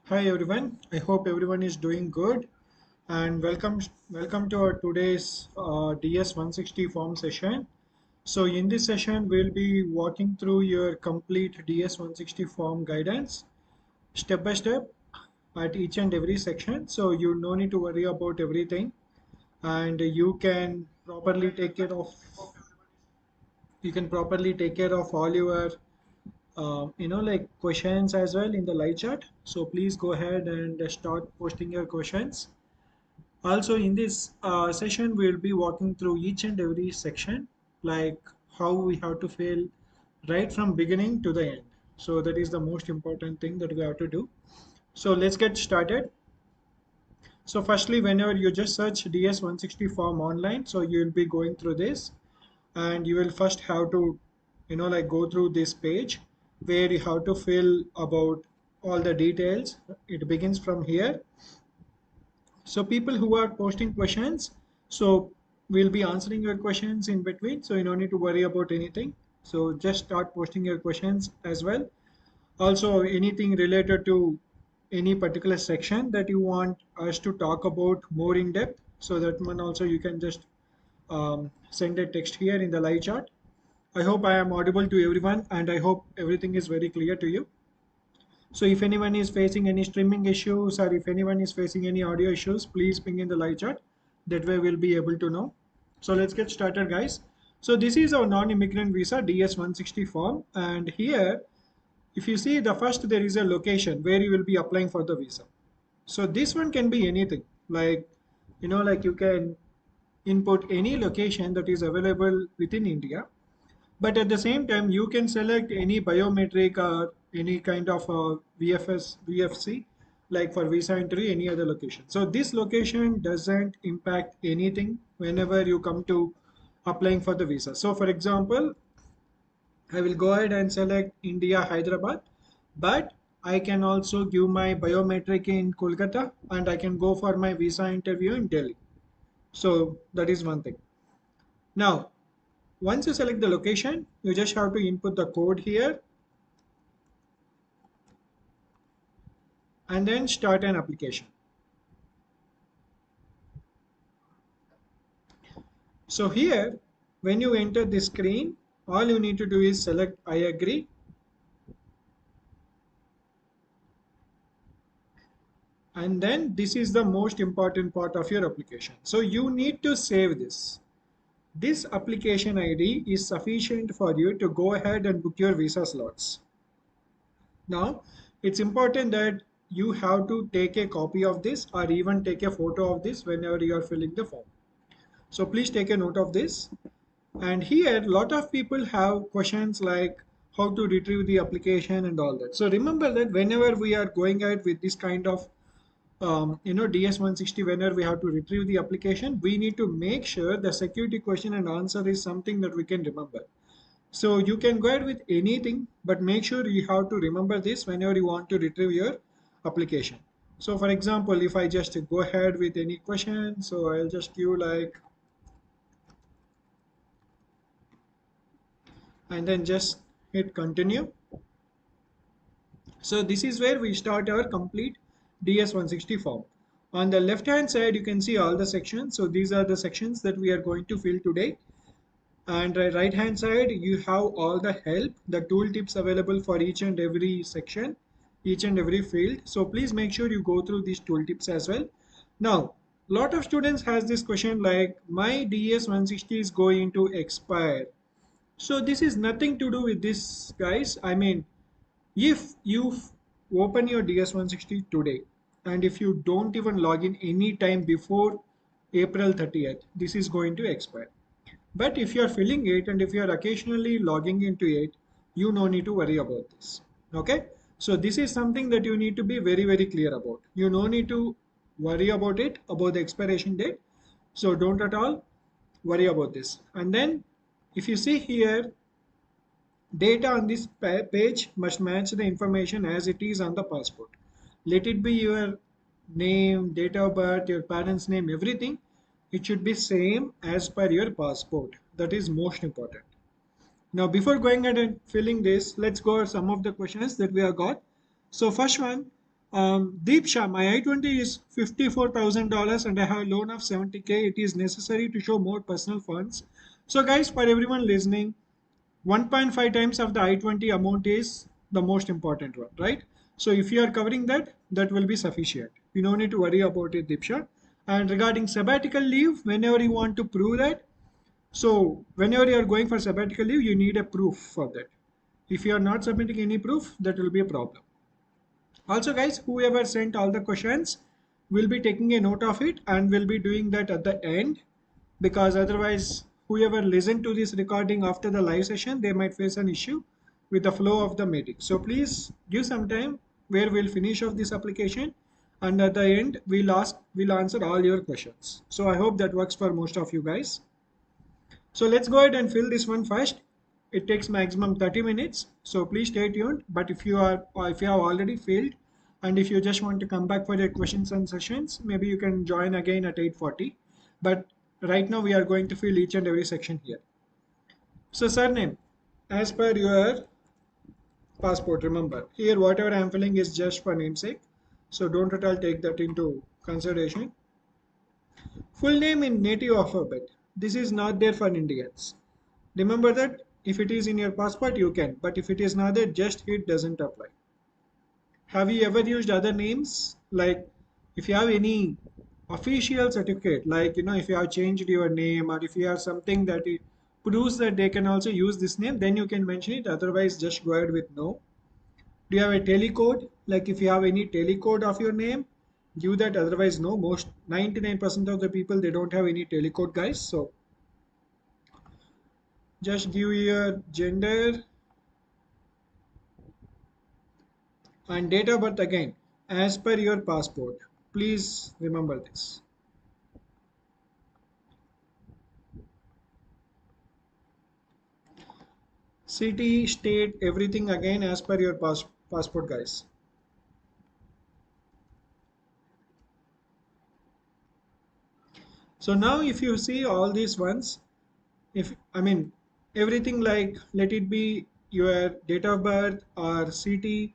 Hi everyone. I hope everyone is doing good and welcome to our today's DS 160 form session. So in this session we'll be walking through your complete DS 160 form guidance step by step at each and every section. So you no need to worry about everything and you can properly take care of all your like questions as well in the live chat. So please go ahead and start posting your questions. Also, in this session, we'll be walking through each and every section, like how we have to fill right from beginning to the end. So that is the most important thing that we have to do. So let's get started. So firstly, whenever you just search DS 160 form online, so you'll be going through this and you will first have to, like go through this page where you have to fill about all the details. It begins from here. So people who are posting questions, so we'll be answering your questions in between. So you don't need to worry about anything. So just start posting your questions as well. Also, anything related to any particular section that you want us to talk about more in depth. So that one also you can just send a text here in the live chat. I hope I am audible to everyone and I hope everything is very clear to you. So if anyone is facing any streaming issues or if anyone is facing any audio issues, please ping in the live chat. That way we'll be able to know. So let's get started, guys. So this is our non-immigrant visa DS 160 form. And here, if you see the first, there is a location where you will be applying for the visa. So this one can be anything like, like you can input any location that is available within India, but at the same time, you can select any biometric or any kind of VFC, like for visa entry, any other location. So this location doesn't impact anything whenever you come to applying for the visa. So for example, I will go ahead and select India, Hyderabad, but I can also give my biometric in Kolkata and I can go for my visa interview in Delhi. So that is one thing. Now, once you select the location, you just have to input the code here and then start an application. So here, when you enter the screen, all you need to do is select I agree. And then this is the most important part of your application. So you need to save this. This application ID is sufficient for you to go ahead and book your visa slots. Now, it's important that you have to take a copy of this or even take a photo of this whenever you are filling the form. So please take a note of this. And here, a lot of people have questions like how to retrieve the application and all that. So remember that whenever we are going ahead with this kind of DS160, whenever we have to retrieve the application, we need to make sure the security question and answer is something that we can remember. So you can go ahead with anything, but make sure you have to remember this whenever you want to retrieve your application. So for example, if I just go ahead with any question, so I'll just give like, and then just hit continue. So this is where we start our complete DS160 form. On the left hand side, you can see all the sections. So these are the sections that we are going to fill today. And right hand side, you have all the help, the tooltips available for each and every section, each and every field. So please make sure you go through these tooltips as well. Now, lot of students has this question like, my DS160 is going to expire. So this is nothing to do with this, guys. I mean, if you open your DS160 today and if you don't even log in any time before April 30th, this is going to expire. But if you are filling it and if you are occasionally logging into it, you no need to worry about this. Okay. So this is something that you need to be very, very clear about. You no need to worry about it, about the expiration date. So don't at all worry about this. And then if you see here, data on this page must match the information as it is on the passport. Let it be your name, date of birth, your parents' name, everything. It should be same as per your passport. That is most important. Now, before going ahead and filling this, let's go over some of the questions that we have got. So first one, Deepsha, my I-20 is $54,000 and I have a loan of 70K. It is necessary to show more personal funds. So guys, for everyone listening, 1.5 times of the I-20 amount is the most important one, right? So if you are covering that, that will be sufficient. You don't need to worry about it, Deepsha. And regarding sabbatical leave, whenever you want to prove that, so whenever you are going for sabbatical leave, you need a proof for that. If you are not submitting any proof, that will be a problem. Also, guys, whoever sent all the questions will be taking a note of it and will be doing that at the end, because otherwise, whoever listen to this recording after the live session, they might face an issue with the flow of the meeting. So please give some time where we'll finish off this application, and at the end we'll answer all your questions. So I hope that works for most of you guys. So let's go ahead and fill this one first. It takes maximum 30 minutes. So please stay tuned. But if you have already filled and if you just want to come back for your questions and sessions, maybe you can join again at 8:40. But right now we are going to fill each and every section here. So surname, as per your passport, remember here whatever I am filling is just for namesake. So don't at all take that into consideration. Full name in native alphabet. This is not there for Indians. Remember that if it is in your passport, you can, but if it is not there, just it doesn't apply. Have you ever used other names? Like if you have any official certificate, like if you have changed your name or if you have something that it proves that they can also use this name, then you can mention it. Otherwise, just go ahead with no. Do you have a telecode? Like if you have any telecode of your name, give that. Otherwise, no. Most 99% of the people they don't have any telecode, guys. So just give your gender and date of birth again as per your passport. Please remember this. City, state, everything again as per your passport, guys. So now if you see all these ones, if I mean everything, like let it be your date of birth or city,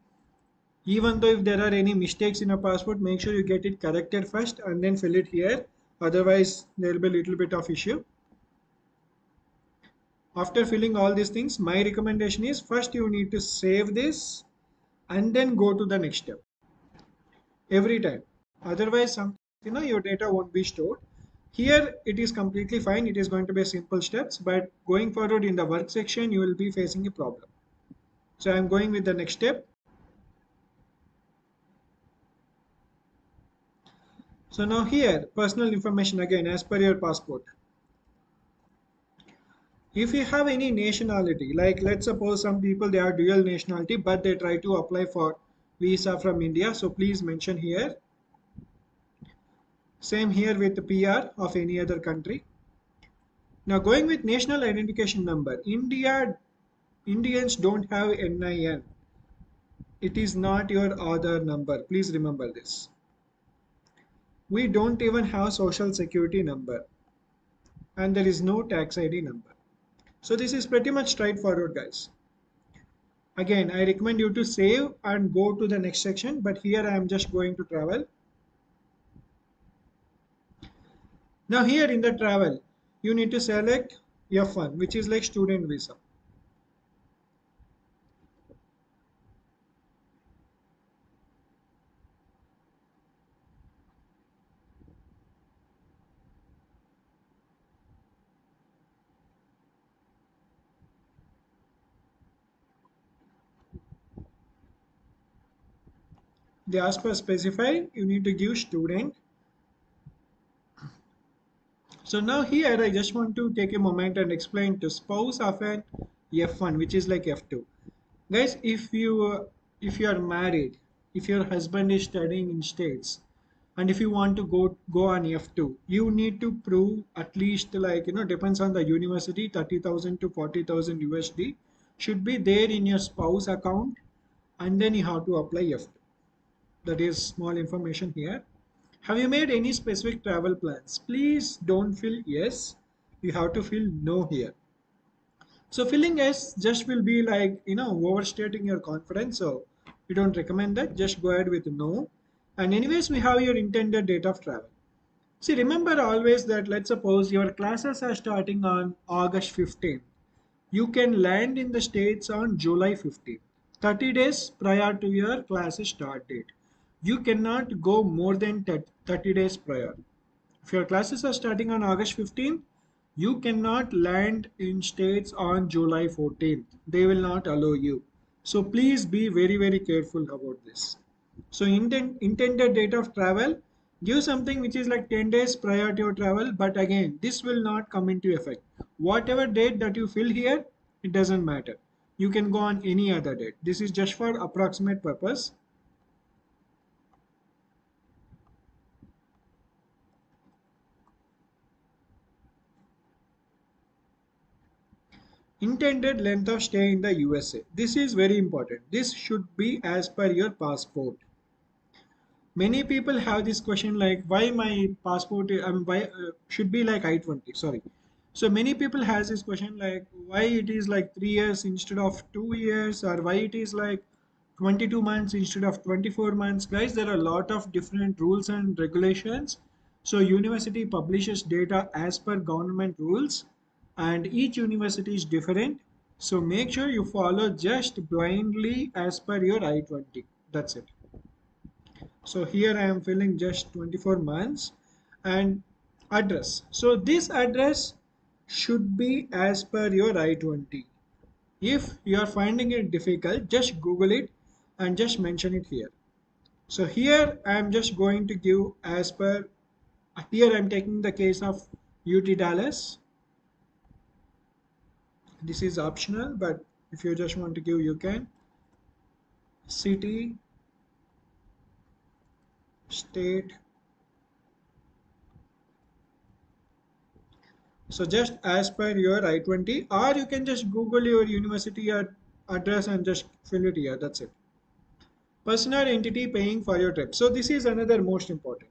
even though if there are any mistakes in a passport, make sure you get it corrected first and then fill it here. Otherwise, there will be a little bit of issue. After filling all these things, my recommendation is first you need to save this and then go to the next step every time. Otherwise, your data won't be stored. Here it is completely fine. It is going to be simple steps, but going forward in the work section, you will be facing a problem. So I'm going with the next step. So now here, personal information again as per your passport. If you have any nationality, like let's suppose some people they are dual nationality, but they try to apply for visa from India. So please mention here. Same here with the PR of any other country. Now going with national identification number, Indians don't have NIN. It is not your Aadhaar number. Please remember this. We don't even have social security number and there is no tax ID number. So this is pretty much straightforward, guys. Again, I recommend you to save and go to the next section, but here I am just going to travel. Now here in the travel, you need to select F1, which is like student visa. They ask for specify, you need to give student. So now here I just want to take a moment and explain to spouse of an F1, which is like F2. Guys, if you are married, if your husband is studying in States, and if you want to go on F2, you need to prove at least, like depends on the university, 30,000 to 40,000 USD should be there in your spouse account, and then you have to apply F2. That is small information here. Have you made any specific travel plans? Please don't fill yes. You have to fill no here. So filling yes just will be like overstating your confidence. So We don't recommend that. Just go ahead with no. And anyways, we have your intended date of travel. See, remember always that let's suppose your classes are starting on August 15th. You can land in the States on July 15th, 30 days prior to your classes start date. You cannot go more than 30 days prior. If your classes are starting on August 15th, you cannot land in States on July 14th. They will not allow you. So please be very, very careful about this. So intended date of travel, give something which is like 10 days prior to your travel, but again, this will not come into effect. Whatever date that you fill here, it doesn't matter. You can go on any other date. This is just for approximate purpose. Intended length of stay in the USA. This is very important. This should be as per your passport. Many people have this question like why my passport why should be like I-20, sorry. So many people has this question like why it is like 3 years instead of 2 years, or why it is like 22 months instead of 24 months. Guys, there are a lot of different rules and regulations. So university publishes data as per government rules, and each university is different. So make sure you follow just blindly as per your I-20. That's it. So here I am filling just 24 months and address. So this address should be as per your I-20. If you are finding it difficult, just Google it and just mention it here. So here I am just going to give as per, here I am taking the case of UT Dallas. This is optional, but if you just want to give, you can. City, state. So just as per your I-20, or you can just Google your university address and just fill it here. That's it. Person or entity paying for your trip. So this is another most important.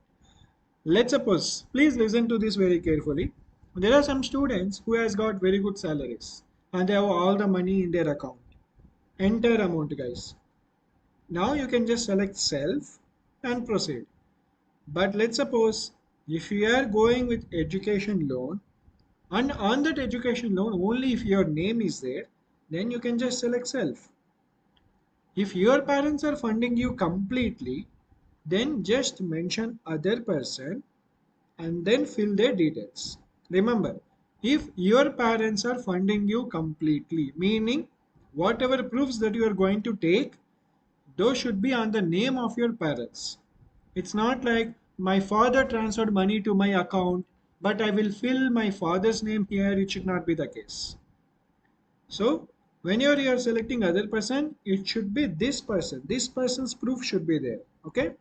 Let's suppose, please listen to this very carefully. There are some students who has got very good salaries and they have all the money in their account. Enter amount, guys. Now you can just select self and proceed. But let's suppose if you are going with education loan, and on that education loan, only if your name is there, then you can just select self. If your parents are funding you completely, then just mention other person and then fill their details. Remember, if your parents are funding you completely, meaning whatever proofs that you are going to take, those should be on the name of your parents. It's not like my father transferred money to my account, but I will fill my father's name here. It should not be the case. So whenever you are selecting other person, it should be this person. This person's proof should be there. Okay.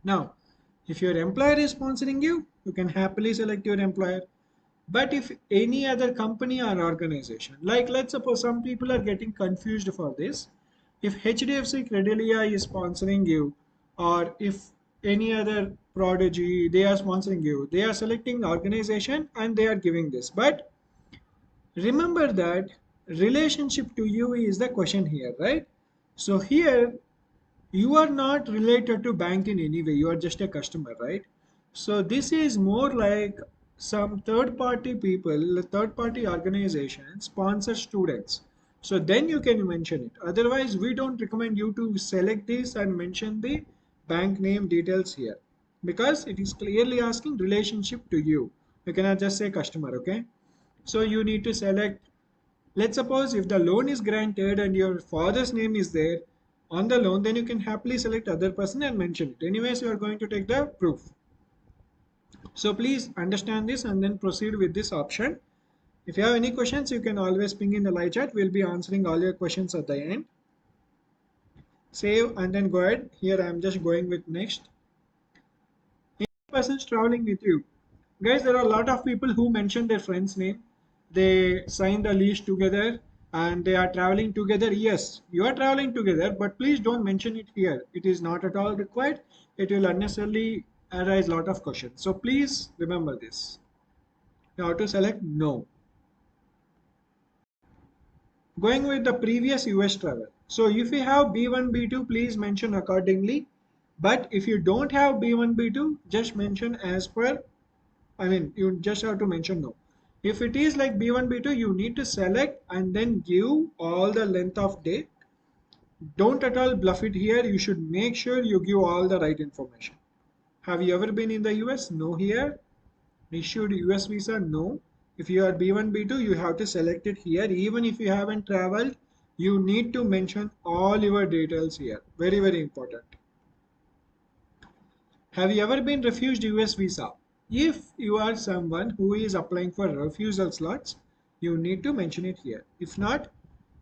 Now, if your employer is sponsoring you, you can happily select your employer. But if any other company or organization, like let's suppose some people are getting confused for this. If HDFC Credilia is sponsoring you, or if any other prodigy, they are sponsoring you, they are selecting organization and they are giving this. But remember that relationship to you is the question here, right? So here you are not related to bank in any way, you are just a customer, right? So this is more like some third party people, third party organizations sponsor students, so then you can mention it. Otherwise we don't recommend you to select this and mention the bank name details here, because it is clearly asking relationship to you. You cannot just say customer. Okay, so you need to select. Let's suppose if the loan is granted and your father's name is there on the loan, then you can happily select other person and mention it. Anyways, you are going to take the proof. So please understand this and then proceed with this option. If you have any questions, you can always ping in the live chat. We'll be answering all your questions at the end. Save and then go ahead. Here I am just going with next. Persons traveling with you. Guys, there are a lot of people who mention their friend's name. They signed a lease together and they are traveling together. Yes, you are traveling together, but please don't mention it here. It is not at all required. It will unnecessarily arise a lot of questions. So please remember this. You have to select no. Going with the previous US travel. So if you have B1, B2, please mention accordingly. But if you don't have B1, B2, just mention as per, I mean, you just have to mention no. If it is like B1, B2, you need to select and then give all the length of day. Don't at all bluff it here. You should make sure you give all the right information. Have you ever been in the US? No here. Issued US visa? No. If you are B1, B2, you have to select it here. Even if you haven't traveled, you need to mention all your details here. Very, very important. Have you ever been refused US visa? If you are someone who is applying for refusal slots, you need to mention it here. If not,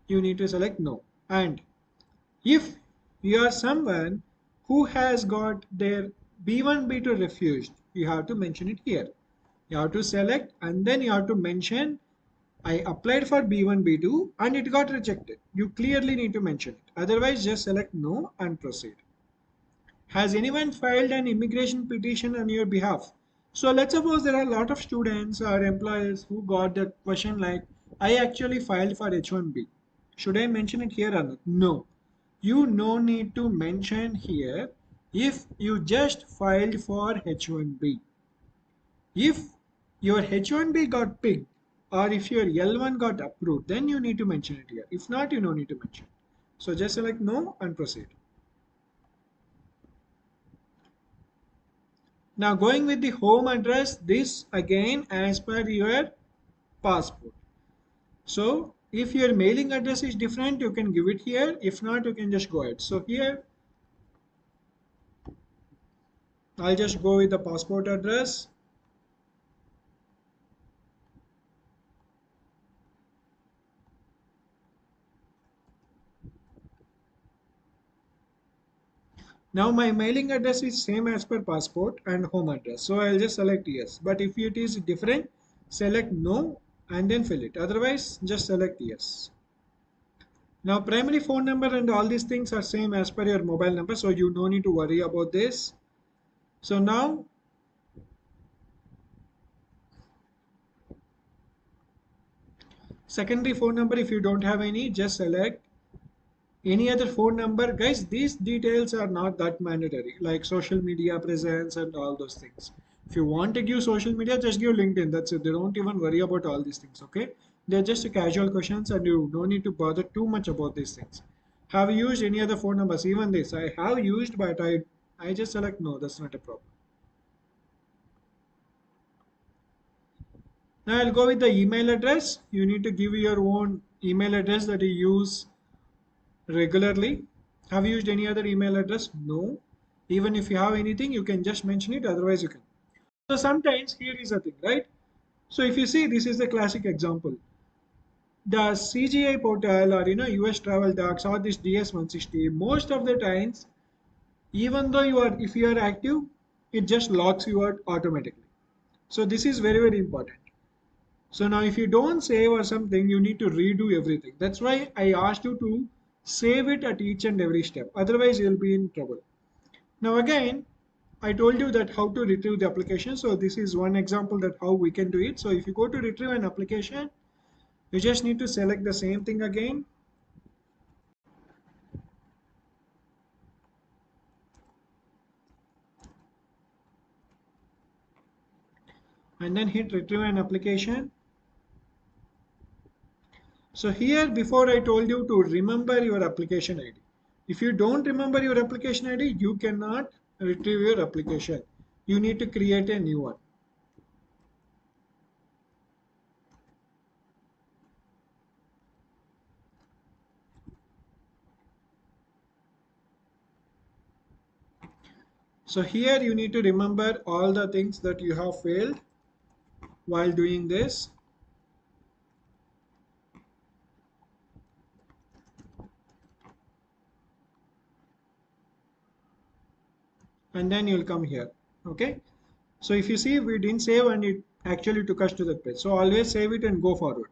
you need to select no. And if you are someone who has got their B1, B2 refused, you have to mention it here. You have to select and then you have to mention I applied for B1, B2 and it got rejected. You clearly need to mention it. Otherwise, just select no and proceed. Has anyone filed an immigration petition on your behalf? So let's suppose there are a lot of students or employees who got the question like, I actually filed for H1B. Should I mention it here or not? No. You no need to mention here if you just filed for H1B. If your H1B got picked or if your L1 got approved, then you need to mention it here. If not, you don't need to mention. So just select no and proceed. Now going with the home address, this again as per your passport. So if your mailing address is different, you can give it here. If not, you can just go ahead. So here, I'll just go with the passport address. Now my mailing address is same as per passport and home address. So I'll just select yes. But if it is different, select no and then fill it. Otherwise, just select yes. Now primary phone number and all these things are same as per your mobile number. So you no need to worry about this. So now secondary phone number, if you don't have any, just select any other phone number. Guys, these details are not that mandatory, like social media presence and all those things. If you want to give social media, just give LinkedIn. That's it. They don't even worry about all these things, okay? They're just casual questions and you don't need to bother too much about these things. Have you used any other phone numbers? Even this, I have used, but I just select no, that's not a problem. Now I'll go with the email address. You need to give your own email address that you use regularly. Have you used any other email address? No. Even if you have anything, you can just mention it, otherwise you can. So sometimes here is a thing, right? So if you see, this is the classic example. The CGI portal or US travel docs or this DS160, most of the times, even though if you are active, it just locks you out automatically. So this is very, very important. So now if you don't save or something, you need to redo everything. That's why I asked you to save it at each and every step. Otherwise, you'll be in trouble. Now again, I told you that how to retrieve the application. So this is one example that how we can do it. So if you go to retrieve an application, you just need to select the same thing again. And then hit retrieve an application. So here before I told you to remember your application ID. If you don't remember your application ID, you cannot retrieve your application. You need to create a new one. So here you need to remember all the things that you have failed while doing this. And then you'll come here. Okay. So if you see we didn't save and it actually took us to that page. So always save it and go forward.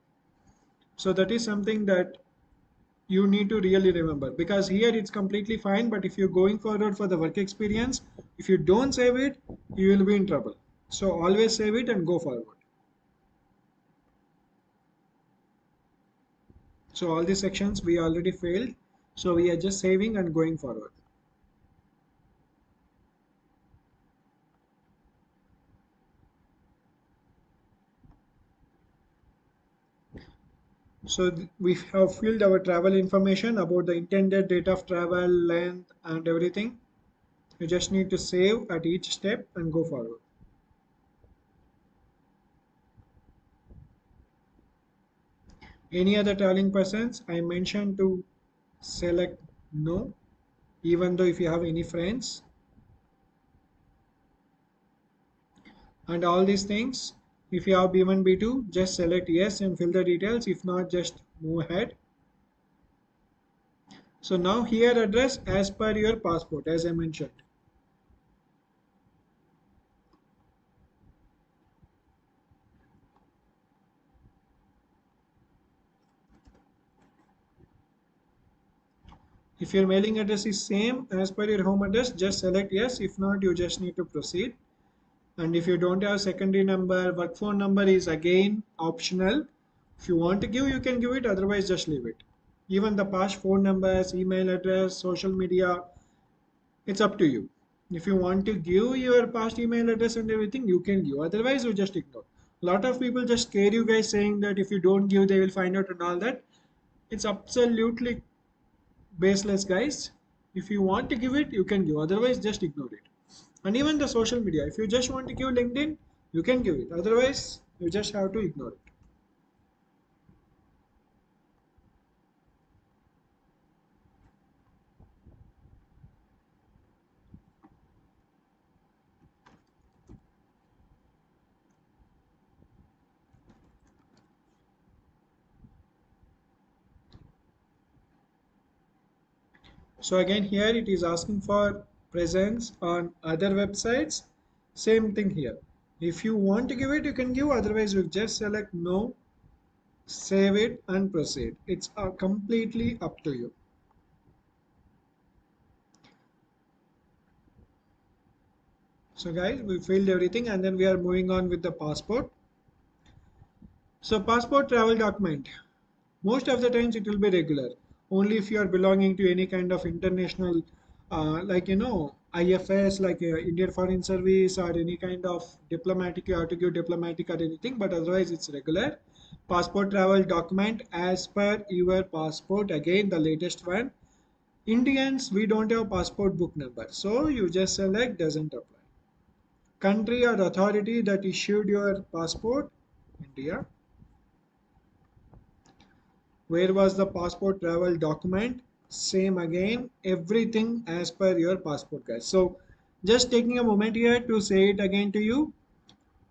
So that is something that you need to really remember because here it's completely fine. But if you're going forward for the work experience, if you don't save it, you will be in trouble. So always save it and go forward. So all these sections we already failed. So we are just saving and going forward. So we have filled our travel information about the intended date of travel, length, and everything. You just need to save at each step and go forward. Any other traveling persons, I mentioned to select no, even though if you have any friends and all these things. If you have B1, B2, just select yes and fill the details. If not, just move ahead. So now here address as per your passport, as I mentioned. If your mailing address is same as per your home address, just select yes. If not, you just need to proceed. And if you don't have secondary number, work phone number is again optional. If you want to give, you can give it. Otherwise, just leave it. Even the past phone numbers, email address, social media, it's up to you. If you want to give your past email address and everything, you can give. Otherwise, you just ignore. A lot of people just scare you guys saying that if you don't give, they will find out and all that. It's absolutely baseless, guys. If you want to give it, you can give. Otherwise, just ignore it. And even the social media, if you just want to give LinkedIn, you can give it. Otherwise, you just have to ignore it. So again, here it is asking for presence on other websites. Same thing here. If you want to give it, you can give. Otherwise, you just select no, save it, and proceed. It's completely up to you. So guys, we filled everything and then we are moving on with the passport. So passport travel document. Most of the times it will be regular. Only if you are belonging to any kind of international, like IFS, like Indian Foreign Service, or any kind of diplomatic, you have to give diplomatic or anything. But otherwise, it's regular. Passport travel document as per your passport. Again, the latest one. Indians, we don't have passport book number, so you just select doesn't apply. Country or authority that issued your passport, India. Where was the passport travel document? Same again, everything as per your passport, guys. So just taking a moment here to say it again to you.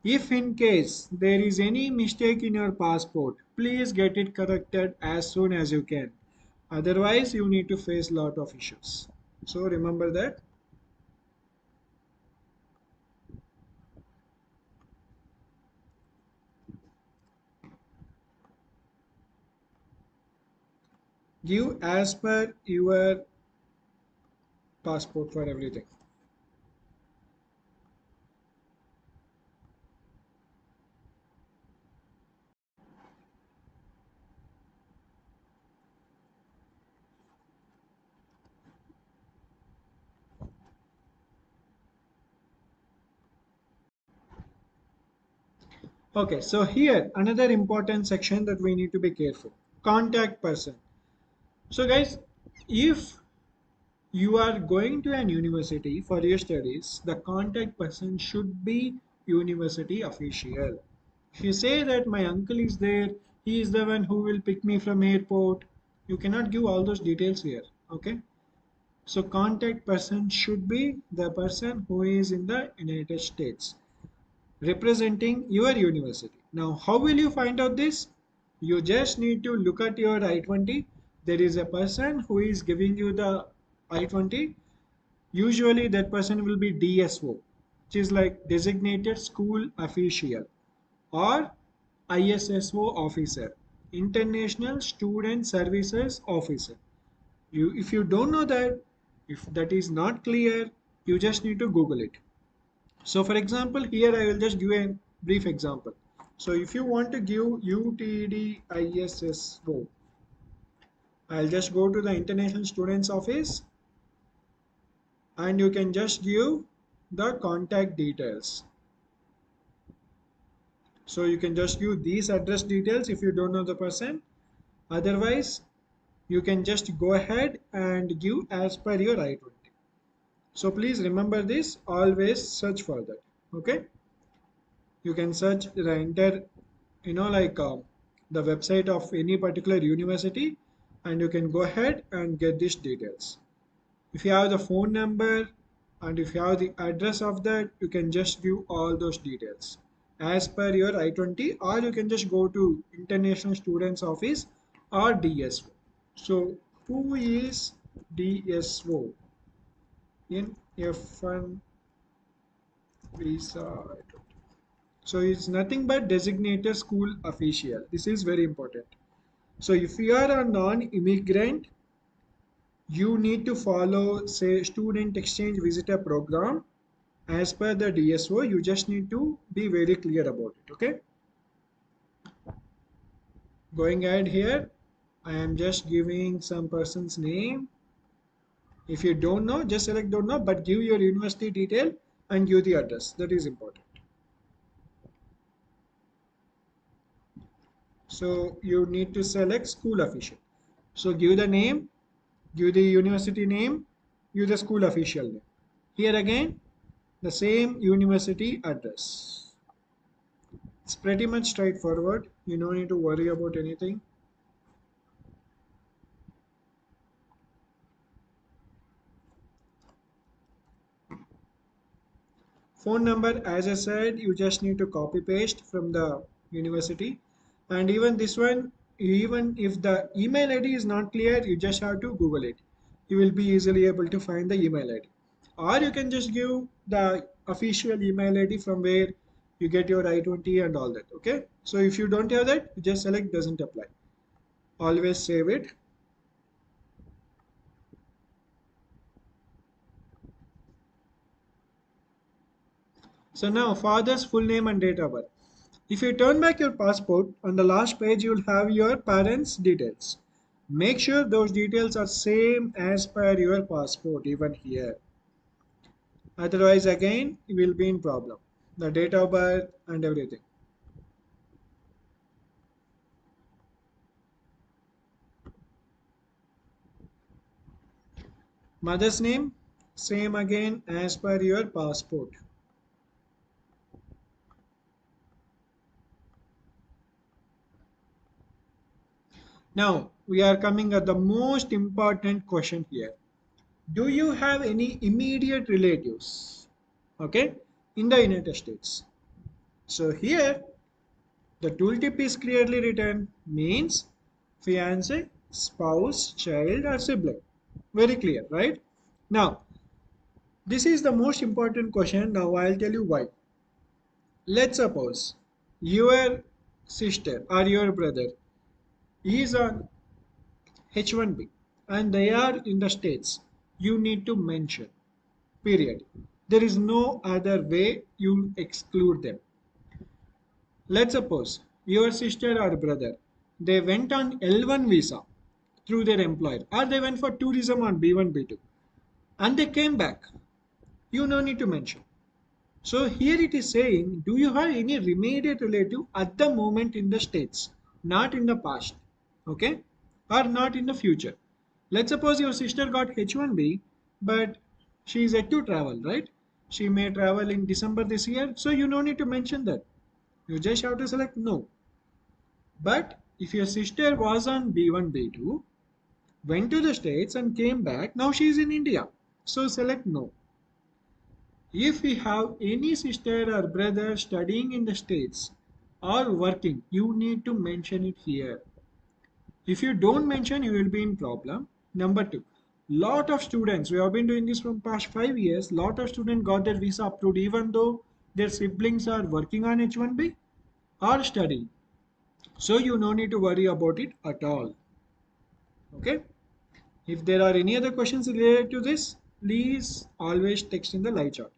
If in case there is any mistake in your passport, please get it corrected as soon as you can. Otherwise, you need to face a lot of issues. So remember that. Give as per your passport for everything. Okay, so here another important section that we need to be careful. Contact person. So guys, if you are going to an university for your studies, the contact person should be university official. If you say that my uncle is there, he is the one who will pick me from airport, you cannot give all those details here. Okay. So contact person should be the person who is in the United States representing your university. Now, how will you find out this? You just need to look at your I-20. There is a person who is giving you the I-20. Usually that person will be DSO, which is like designated school official, or ISSO officer, International Student Services Officer. If you don't know that, if that is not clear, you just need to Google it. So for example, here I will just give a brief example. So if you want to give UTDISSO, I'll just go to the international students office and you can just give the contact details. So you can just give these address details if you don't know the person. Otherwise, you can just go ahead and give as per your I-20. So please remember this, always search for that. Okay. You can search the entire, the website of any particular university and you can go ahead and get these details. If you have the phone number and if you have the address of that, you can just give all those details as per your I-20, or you can just go to International Students Office or DSO. So who is DSO in F1 visa? So it's nothing but designated school official. This is very important. So if you are a non-immigrant, you need to follow, say, student exchange visitor program as per the DSO. You just need to be very clear about it. Okay. Going ahead here, I am just giving some person's name. If you don't know, just select don't know, but give your university detail and give the address. That is important. So you need to select school official. So give the name, give the university name, give the school official name. Here again, the same university address. It's pretty much straightforward. You don't need to worry about anything. Phone number, as I said, you just need to copy paste from the university. And even this one, even if the email ID is not clear, you just have to Google it. You will be easily able to find the email ID. Or you can just give the official email ID from where you get your I-20 and all that. Okay. So if you don't have that, you just select doesn't apply. Always save it. So now father's full name and date of birth. If you turn back your passport, on the last page you will have your parents' details. Make sure those details are same as per your passport even here. Otherwise again you will be in problem. The date of birth and everything. Mother's name, same again as per your passport. Now we are coming at the most important question here. Do you have any immediate relatives? Okay, in the United States. So here the tooltip is clearly written, means fiance, spouse, child, or sibling. Very clear, right? Now, this is the most important question. Now, I'll tell you why. Let's suppose your sister or your brother is on H1B and they are in the States. You need to mention, period. There is no other way you exclude them. Let's suppose your sister or brother, they went on L1 visa through their employer, or they went for tourism on B1, B2, and they came back. You no need to mention. So here it is saying, do you have any immediate relative at the moment in the States, not in the past, okay, or not in the future? Let's suppose your sister got H1B, but she is yet to travel, right? She may travel in December this year, so you no need to mention that. You just have to select no. But if your sister was on B1, B2, went to the States and came back, now she is in India. So select no. If we have any sister or brother studying in the States or working, you need to mention it here. If you don't mention, you will be in problem. Number two, lot of students, we have been doing this from past 5 years, lot of students got their visa approved even though their siblings are working on H1B or studying. So you no need to worry about it at all. Okay. If there are any other questions related to this, please always text in the live chat.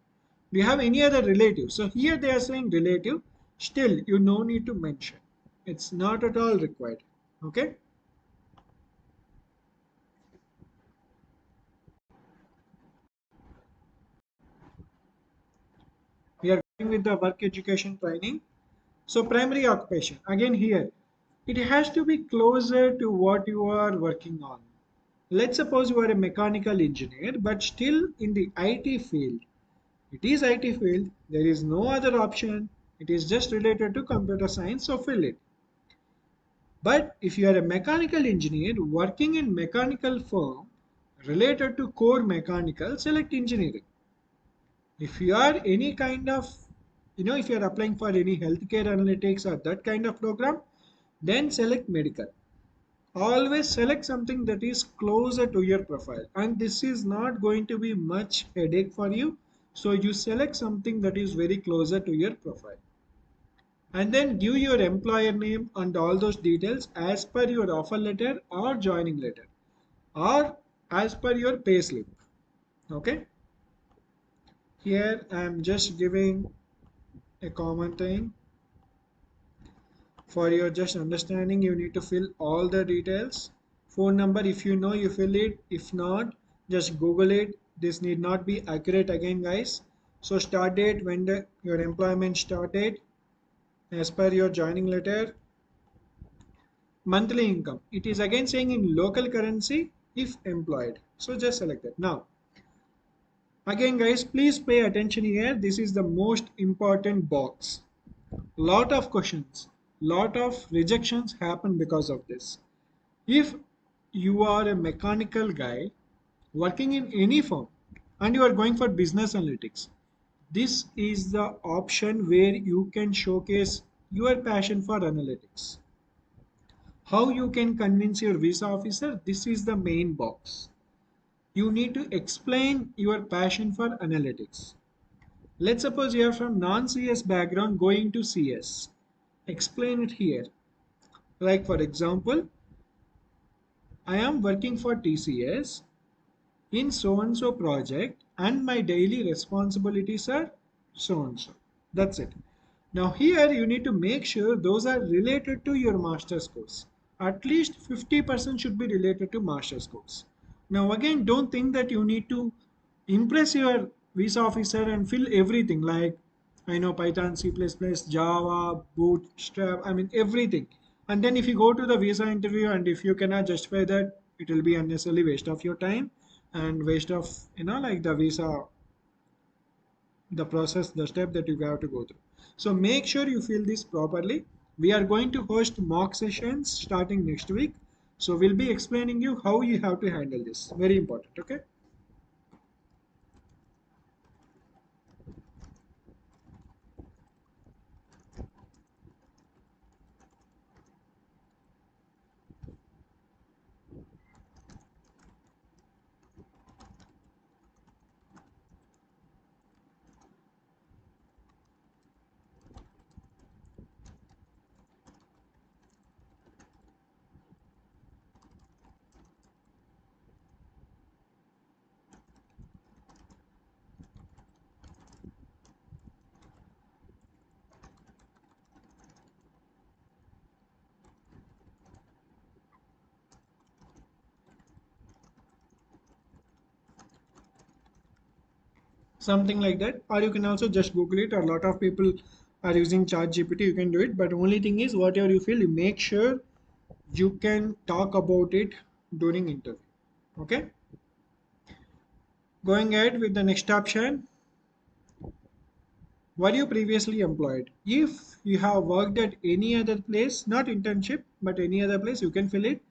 Do you have any other relative? So here they are saying relative. Still, you no need to mention. It's not at all required. Okay. with the work education training. So primary occupation, again here, it has to be closer to what you are working on. Let's suppose you are a mechanical engineer, but still in the IT field. It is IT field, there is no other option. It is just related to computer science, so fill it. But if you are a mechanical engineer working in mechanical firm related to core mechanical, select engineering. If you are any kind of, if you are applying for any healthcare analytics or that kind of program, then select medical. Always select something that is closer to your profile, and this is not going to be much headache for you. So you select something that is very closer to your profile, and then give your employer name and all those details as per your offer letter or joining letter, or as per your pay slip. Okay, here I am just giving a common thing for your just understanding. You need to fill all the details. Phone number, if you know, you fill it. If not, just Google it. This need not be accurate again, guys. So start date, when your employment started as per your joining letter. Monthly income, it is again saying in local currency if employed, so just select it. Now again guys, please pay attention here. This is the most important box. Lot of questions, lot of rejections happen because of this. If you are a mechanical guy working in any firm and you are going for business analytics, this is the option where you can showcase your passion for analytics. How you can convince your visa officer? This is the main box. You need to explain your passion for analytics. Let's suppose you are from non-CS background going to CS. Explain it here. Like for example, I am working for TCS in so and so project and my daily responsibilities are so and so. That's it. Now here you need to make sure those are related to your master's course. At least 50% should be related to master's course. Now again, don't think that you need to impress your visa officer and fill everything like I know Python, C++, Java, Bootstrap, I mean everything. And then if you go to the visa interview and if you cannot justify that, it will be unnecessarily waste of your time and waste of, like the visa, the process, the step that you have to go through. So make sure you fill this properly. We are going to host mock sessions starting next week. So we'll be explaining you how you have to handle this. Very important. Okay. Something like that, or you can also just Google it, or a lot of people are using chat gpt. You can do it, but only thing is whatever you feel, you make sure you can talk about it during interview. Okay, going ahead with the next option. Were you previously employed? If you have worked at any other place, not internship, but any other place, you can fill it.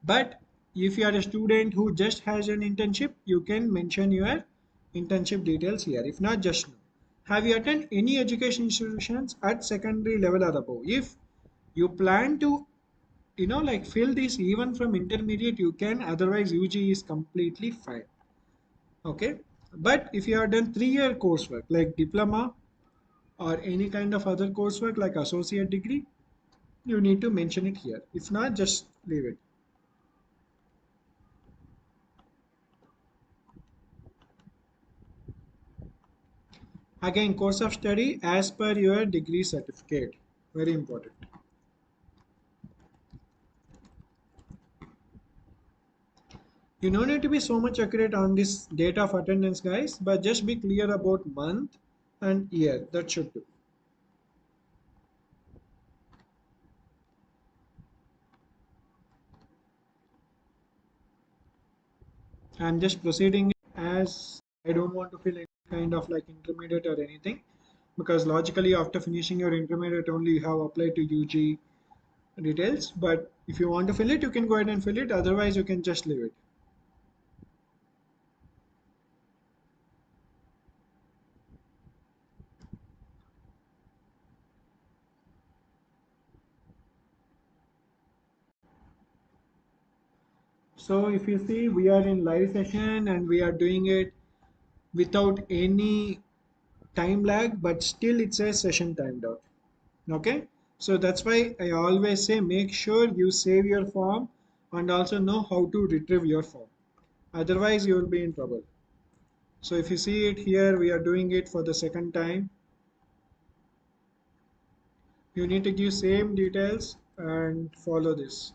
But if you are a student who just has an internship, you can mention your internship details here. If not, just no. Have you attended any education institutions at secondary level or above? If you plan to, like fill this even from intermediate, you can. Otherwise, UG is completely fine. Okay. But if you have done 3-year coursework like diploma or any kind of other coursework like associate degree, you need to mention it here. If not, just leave it. Again, course of study as per your degree certificate. Very important. You don't need to be so much accurate on this date of attendance, guys, but just be clear about month and year. That should do. I'm just proceeding as I don't want to fill any kind of like intermediate or anything, because logically after finishing your intermediate only you have applied to UG details. But if you want to fill it, you can go ahead and fill it. Otherwise, you can just leave it. So if you see, we are in live session and we are doing it without any time lag, but still it says session timed out. Okay. So that's why I always say make sure you save your form and also know how to retrieve your form. Otherwise, you will be in trouble. So if you see it here, we are doing it for the second time. You need to give same details and follow this.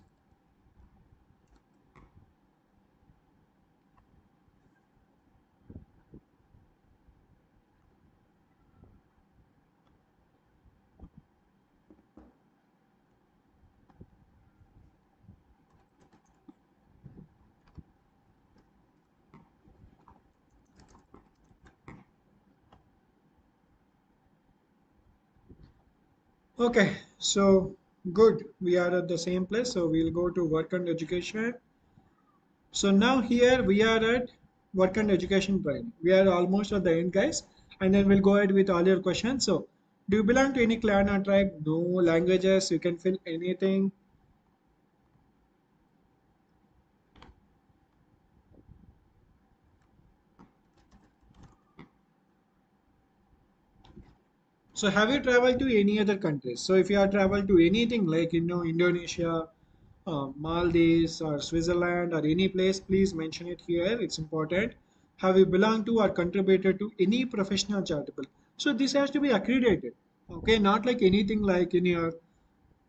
Okay, so good. We are at the same place. So we'll go to work and education. So now here we are at work and education training. We are almost at the end, guys. And then we'll go ahead with all your questions. So, do you belong to any clan or tribe? No languages. You can fill anything. So, have you traveled to any other countries? So, if you have traveled to anything like Indonesia, Maldives, or Switzerland, or any place, please mention it here. It's important. Have you belonged to or contributed to any professional charitable? So, this has to be accredited. Okay, not like anything like in your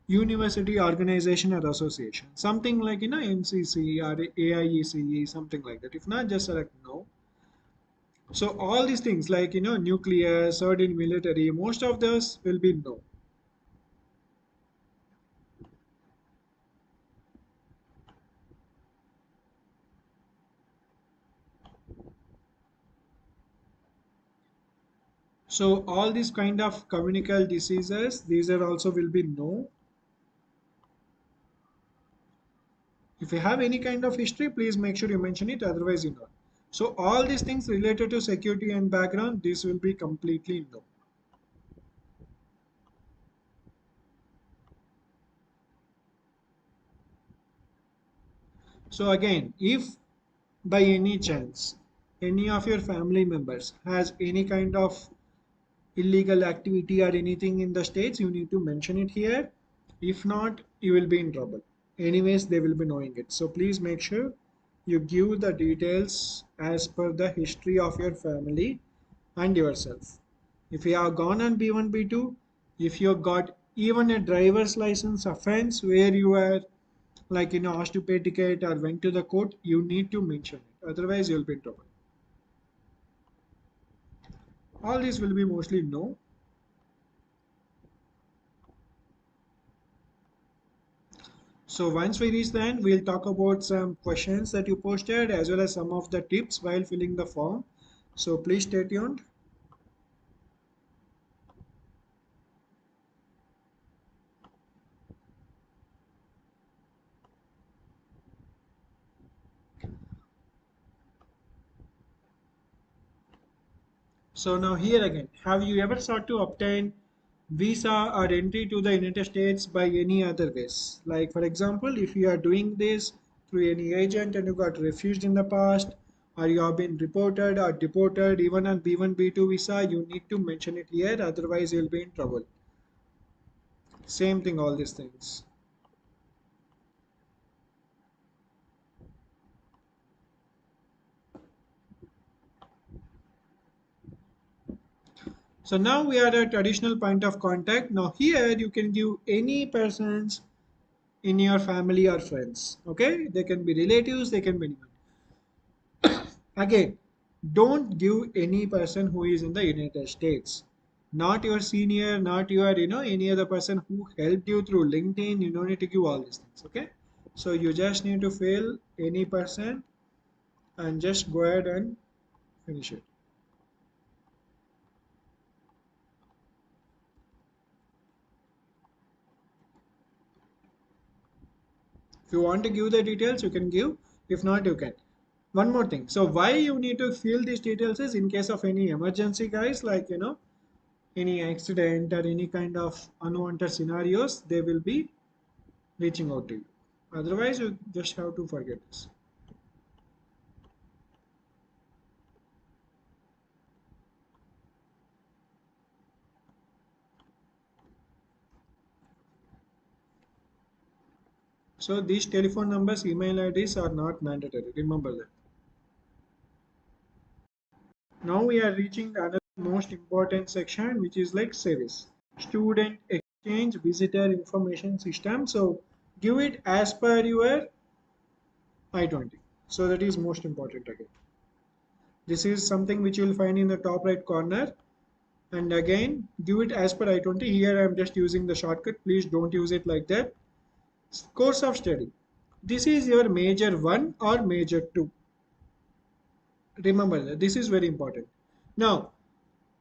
university organization or association, something like MCC or AIECE, something like that. If not, just select no. So all these things like nuclear, certain military, most of those will be no. So all these kind of communicable diseases, these are also will be no. If you have any kind of history, please make sure you mention it, otherwise you know. So all these things related to security and background, this will be completely no. So again, if by any chance any of your family members has any kind of illegal activity or anything in the states, you need to mention it here. If not, you will be in trouble. Anyways, they will be knowing it. So please make sure you give the details as per the history of your family and yourself. If you have gone on B1, B2, if you got even a driver's license offense where you were like asked to pay ticket or went to the court, you need to mention it. Otherwise, you'll be in trouble. All these will be mostly no. So once we reach the end, we'll talk about some questions that you posted as well as some of the tips while filling the form. So please stay tuned. So now here again, have you ever sought to obtain visa or entry to the United States by any other ways? Like for example, if you are doing this through any agent and you got refused in the past, or you have been reported or deported even on B1, B2 visa, you need to mention it here, otherwise you'll be in trouble. Same thing, all these things. So now we are at additional point of contact. Now here you can give any persons in your family or friends. Okay, they can be relatives, they can be anyone. Again, Don't give any person who is in the United States, not your senior, not your, any other person who helped you through LinkedIn. You don't need to give all these things. Okay. So you just need to fill any person and just go ahead and finish it. If you want to give the details, you can give. If not, you can. One more thing. So why you need to fill these details is in case of any emergency, guys, like, any accident or any kind of unwanted scenarios, they will be reaching out to you. Otherwise, you just have to forget this. So these telephone numbers, email IDs are not mandatory. Remember that. Now we are reaching the another most important section, which is like SEVIS, Student Exchange Visitor Information System. So give it as per your I-20. So that is most important again. This is something which you will find in the top right corner. And again, give it as per I-20. Here I am just using the shortcut. Please don't use it like that. Course of study. This is your major 1 or major 2. Remember that this is very important. Now,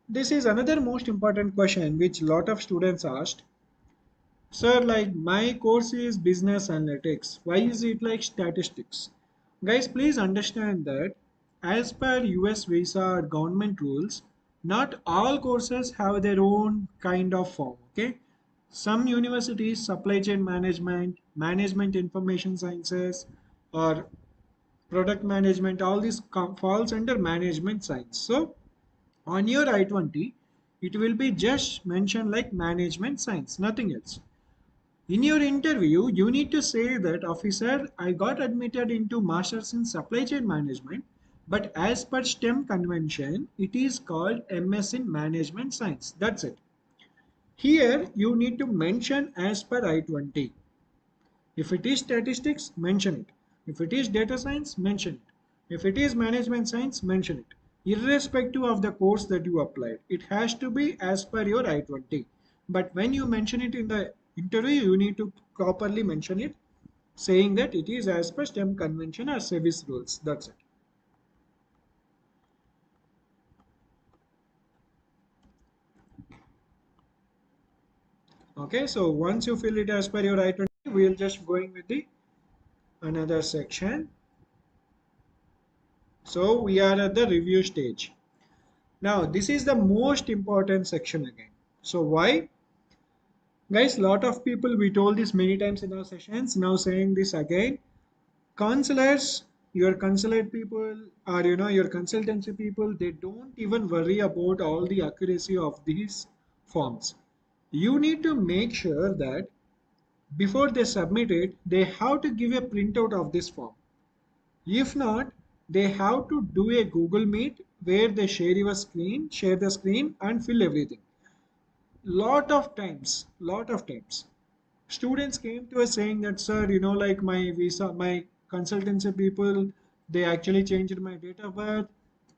this is another most important question which lot of students asked. Sir, like my course is business analytics. Why is it like statistics? Guys, please understand that as per US visa or government rules, not all courses have their own kind of form. Okay. Some universities, supply chain management, management information sciences, or product management, all this falls under management science. So on your I-20, it will be just mentioned like management science, nothing else. In your interview, you need to say that, officer, I got admitted into Masters in Supply Chain Management, but as per STEM convention, it is called MS in Management Science. That's it. Here, you need to mention as per I-20. If it is statistics, mention it. If it is data science, mention it. If it is management science, mention it. Irrespective of the course that you applied, it has to be as per your I-20. But when you mention it in the interview, you need to properly mention it, saying that it is as per STEM convention or SEVIS rules. That's it. Okay, so once you fill it as per your I-20, we'll just going with the another section. So we are at the review stage. Now, this is the most important section again. So why? Guys, lot of people, we told this many times in our sessions, now saying this again. Counselors, your consulate people, or your consultancy people, they don't even worry about all the accuracy of these forms. You need to make sure that before they submit it, they have to give a printout of this form. If not, they have to do a Google Meet where they share the screen and fill everything. Lot of times students came to us saying that, sir, like my visa, my consultancy people, they actually changed my date of birth.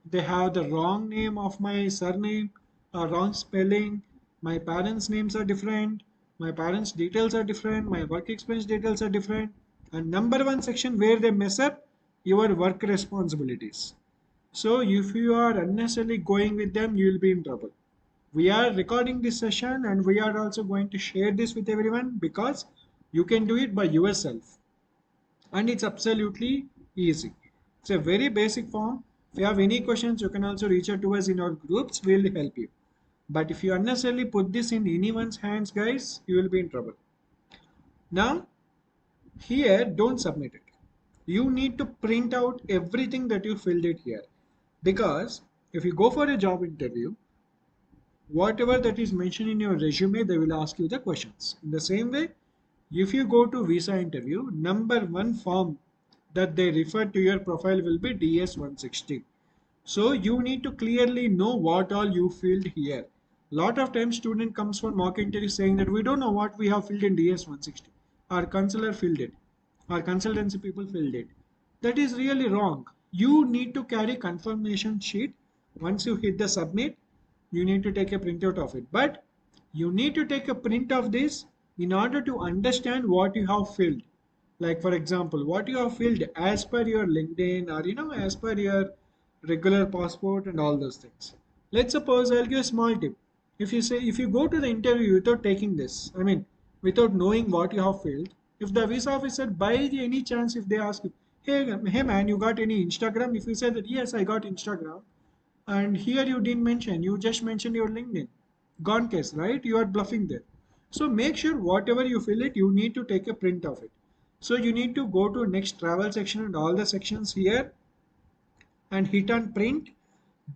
They have the wrong name of my surname, wrong spelling. My parents names are different, my parents details are different, my work experience details are different. And number one section where they mess up, your work responsibilities. So if you are unnecessarily going with them, you will be in trouble. We are recording this session and we are also going to share this with everyone because you can do it by yourself and it's absolutely easy. It's a very basic form. If you have any questions, you can also reach out to us in our groups. We'll help you. But if you unnecessarily put this in anyone's hands, guys, you will be in trouble. Now, here, don't submit it. You need to print out everything that you filled it here. Because if you go for a job interview, whatever that is mentioned in your resume, they will ask you the questions. In the same way, if you go to visa interview, number one form that they refer to your profile will be DS 160. So you need to clearly know what all you filled here. Lot of times student comes for mock interview saying that we don't know what we have filled in DS 160. Our counselor filled it. Our consultancy people filled it. That is really wrong. You need to carry confirmation sheet. Once you hit the submit, you need to take a printout of it. But you need to take a print of this in order to understand what you have filled. Like for example, what you have filled as per your LinkedIn, or as per your regular passport and all those things. Let's suppose I'll give a small tip. If you go to the interview without taking this, I mean without knowing what you have filled, if the visa officer by any chance if they ask you, hey man, you got any Instagram? If you say that yes, I got Instagram, and here you didn't mention, you just mentioned your LinkedIn. Gone case, right? You are bluffing there. So make sure whatever you fill it, you need to take a print of it. So you need to go to next travel section and all the sections here and hit on print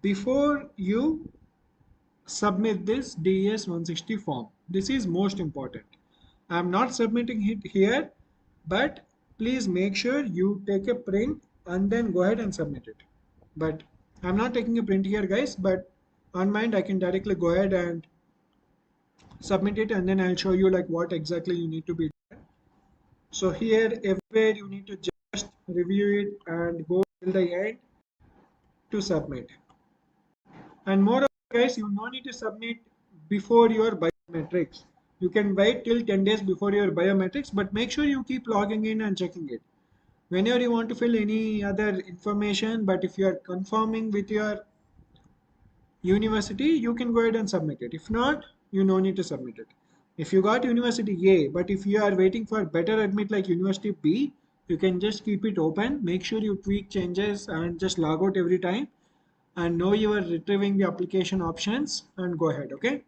before you submit this DES 160 form. This is most important. I am not submitting it here, but please make sure you take a print and then go ahead and submit it. But I'm not taking a print here, guys, but on mind I can directly go ahead and submit it, and then I'll show you like what exactly you need to be done. So here everywhere you need to just review it and go till the end to submit. And moreover, guys, you no need to submit before your biometrics. You can wait till 10 days before your biometrics, but make sure you keep logging in and checking it. Whenever you want to fill any other information, but if you are confirming with your university, you can go ahead and submit it. If not, you no need to submit it. If you got university A, but if you are waiting for better admit like university B, you can just keep it open. Make sure you tweak changes and just log out every time and know you are retrieving the application options and go ahead. Okay.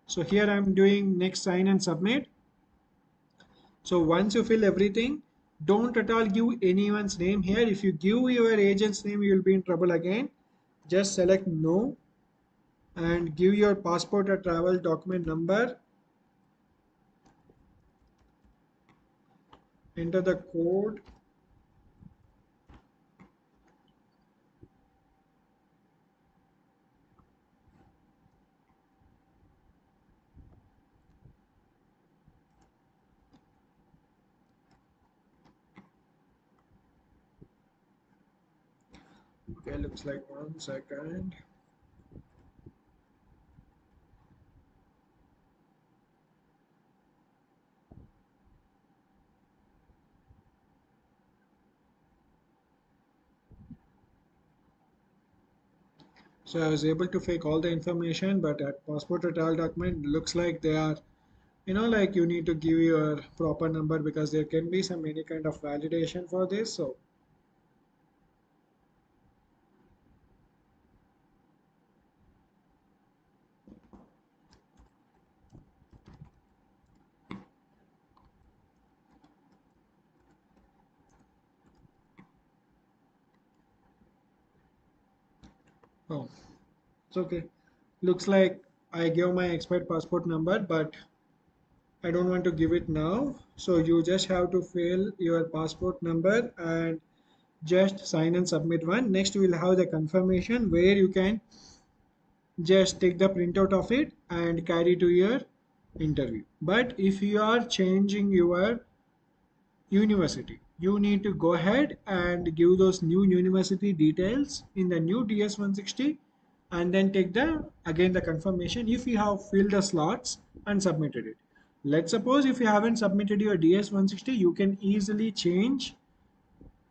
So here I'm doing next sign and submit. So once you fill everything, don't at all give anyone's name here. If you give your agent's name, you will be in trouble again. Just select no and give your passport or travel document number. Enter the code. Okay, looks like 1 second. So I was able to fake all the information, but at passport or travel document, looks like they are, like you need to give your proper number because there can be some any kind of validation for this. So, oh, it's okay. Looks like I gave my expired passport number, but I don't want to give it now. So you just have to fill your passport number and just sign and submit one. Next, we'll have the confirmation where you can just take the printout of it and carry to your interview. But if you are changing your university, you need to go ahead and give those new university details in the new DS 160 and then take the again the confirmation if you have filled the slots and submitted it. Let's suppose if you haven't submitted your DS 160, you can easily change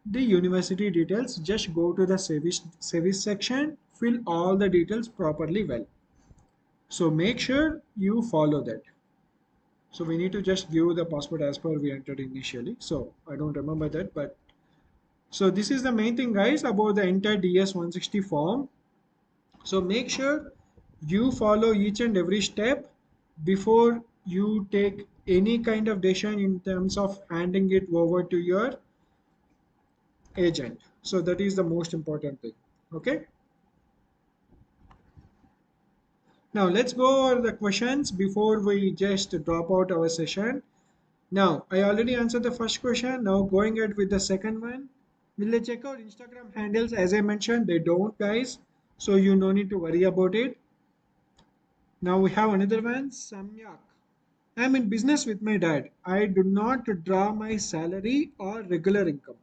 the university details. Just go to the SEVIS section, fill all the details properly well. So make sure you follow that. So we need to just give the passport as per we entered initially. So I don't remember that, but so this is the main thing, guys, about the entire DS 160 form. So make sure you follow each and every step before you take any kind of decision in terms of handing it over to your agent. So that is the most important thing. Okay. Now let's go over the questions before we just drop out our session. Now, I already answered the first question. Now, going ahead with the second one. Will they check out Instagram handles? As I mentioned, they don't, guys. So, you no need to worry about it. Now, we have another one. Samyak. I'm in business with my dad. I do not draw my salary or regular income.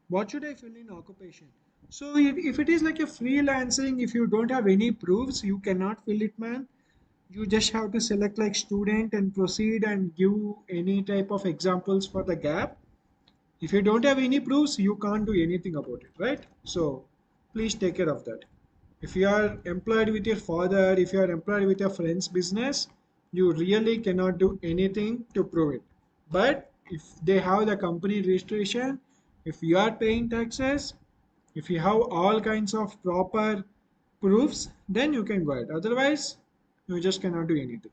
What should I fill in occupation? So if it is like a freelancing, if you don't have any proofs, you cannot fill it, man. You just have to select like student and proceed and give any type of examples for the gap. If you don't have any proofs, you can't do anything about it, right? So please take care of that. If you are employed with your father, if you are employed with your friend's business, you really cannot do anything to prove it. But if they have the company registration, if you are paying taxes, if you have all kinds of proper proofs, then you can go ahead. Otherwise, you just cannot do anything.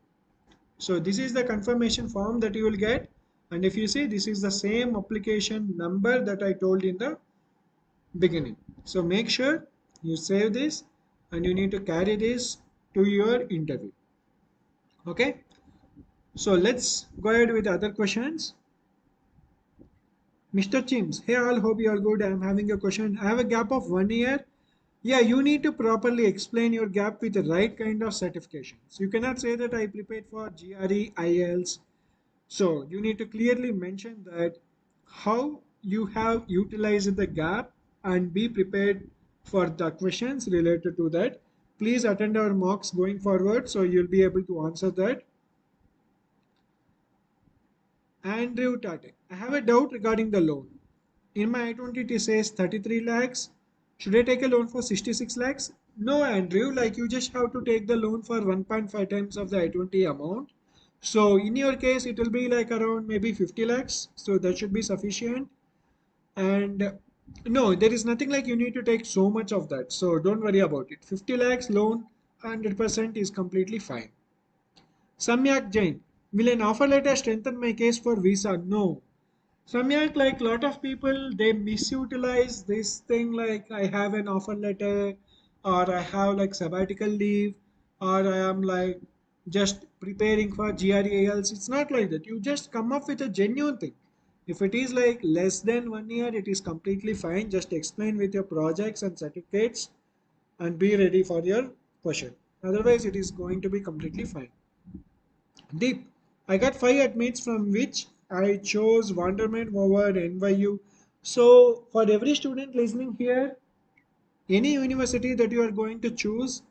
So this is the confirmation form that you will get. And if you see, this is the same application number that I told in the beginning. So make sure you save this and you need to carry this to your interview. Okay. So let's go ahead with other questions. Mr. Chims, hey all, hope you are good. I am having a question. I have a gap of 1 year. Yeah, you need to properly explain your gap with the right kind of certifications. You cannot say that I prepared for GRE, IELTS. So you need to clearly mention that how you have utilized the gap and be prepared for the questions related to that. Please attend our mocks going forward so you'll be able to answer that. Andrew Tate, I have a doubt regarding the loan. In my I-20 it says 33 lakhs. Should I take a loan for 66 lakhs? No, Andrew, like you just have to take the loan for 1.5 times of the I-20 amount. So in your case, it will be like around maybe 50 lakhs. So that should be sufficient. And no, there is nothing like you need to take so much of that. So don't worry about it. 50 lakhs loan, 100% is completely fine. Samyak Jain, will an offer letter strengthen my case for visa? No. Samyak, like lot of people, they misutilize this thing like I have an offer letter or I have like sabbatical leave or I am like just preparing for GREALs. It's not like that. You just come up with a genuine thing. If it is like less than 1 year, it is completely fine. Just explain with your projects and certificates and be ready for your question. Otherwise, it is going to be completely fine. Deep. I got 5 admits from which I chose Wonderman over NYU. So for every student listening here, any university that you are going to choose,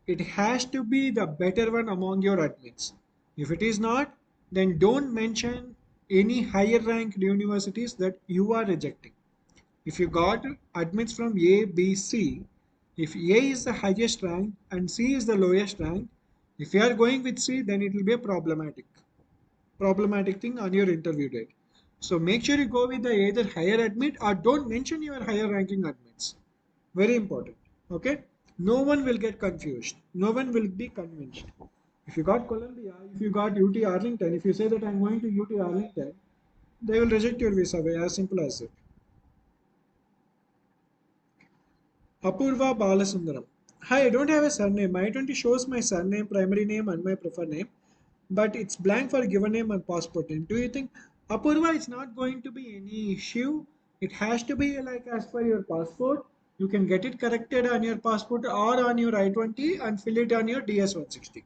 it has to be the better one among your admits. If it is not, then don't mention any higher ranked universities that you are rejecting. If you got admits from A, B, C, if A is the highest rank and C is the lowest rank, if you are going with C, then it will be a problematic thing on your interview date. So make sure you go with the either higher admit or don't mention your higher ranking admits. Very important. Okay. No one will get confused. No one will be convinced. If you got Columbia, if you got UT Arlington, if you say that I'm going to UT Arlington, they will reject your visa. As simple as it. Apurva Balasundaram. Hi, I don't have a surname. My I-20 shows my surname, primary name, and my preferred name, but it's blank for given name and passport name. Do you think Apurva is not going to be any issue? It has to be like as per your passport. You can get it corrected on your passport or on your I-20 and fill it on your DS-160.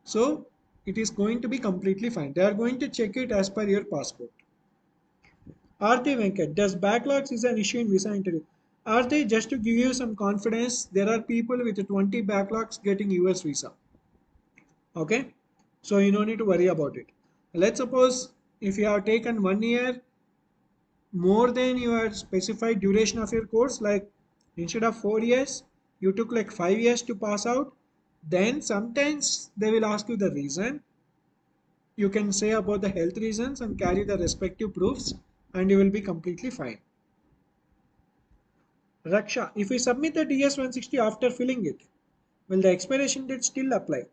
So it is going to be completely fine. They are going to check it as per your passport. Aarti Venkat, does backlogs is an issue in visa interview? Aarti, just to give you some confidence, there are people with 20 backlogs getting US visa. Okay, so you don't need to worry about it. Let's suppose if you have taken 1 year more than your specified duration of your course, like instead of 4 years, you took like 5 years to pass out, then sometimes they will ask you the reason. You can say about the health reasons and carry the respective proofs, and you will be completely fine. Raksha, if we submit the DS-160 after filling it, will the expiration date still apply?